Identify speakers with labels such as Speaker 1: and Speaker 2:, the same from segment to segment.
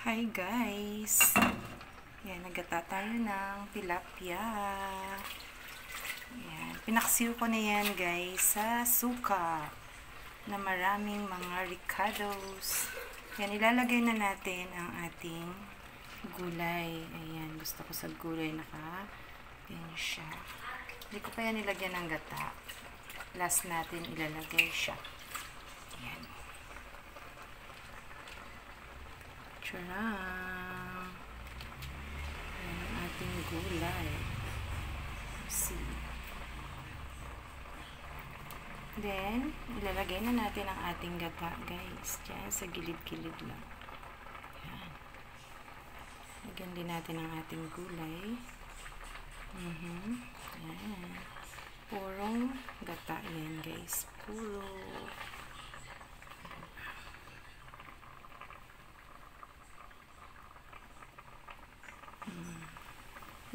Speaker 1: Hi guys! Yan, nagata tayo ng tilapia. Yan, pinaksiw ko na yan guys sa suka na maraming mga ricados. Yan, ilalagay na natin ang ating gulay. Ayan, gusto ko sa gulay yan siya. Hindi ko pa yan nilagyan ng gata. Last natin ilalagay siya. Ayan. Charang! Ayan ang ating gulay. See. Then, ilalagay na natin ang ating gata, guys. Diyan, sa gilid-gilid lang. Ayan. Lagyan din natin ang ating gulay. Ayan. Purong gata yan, guys. Puro.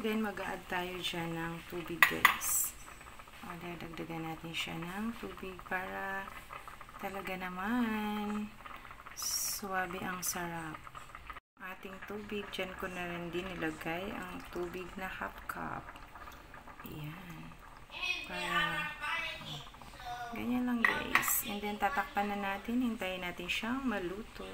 Speaker 1: Then, mag-a-add tayo dyan ng tubig, guys. O, dagdagan natin siya ng tubig para talaga naman suwabe ang sarap. Ating tubig, dyan ko na rin din nilagay ang tubig na half cup. Ayan. Para, ganyan lang, guys. And then, tatakpan na natin. Hintayin natin siyang maluto.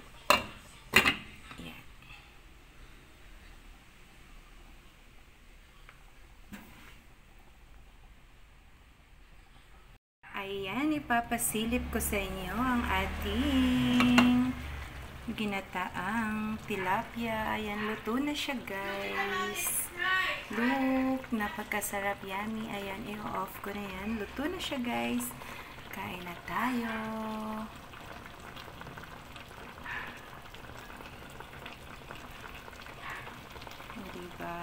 Speaker 1: Ayan, ipapasilip ko sa inyo ang ating ginataang tilapia. Ayan, luto na siya, guys. Look, napakasarap, yummy. Ayan, i-off ko na yan. Luto na siya, guys. Kain na tayo. Diba?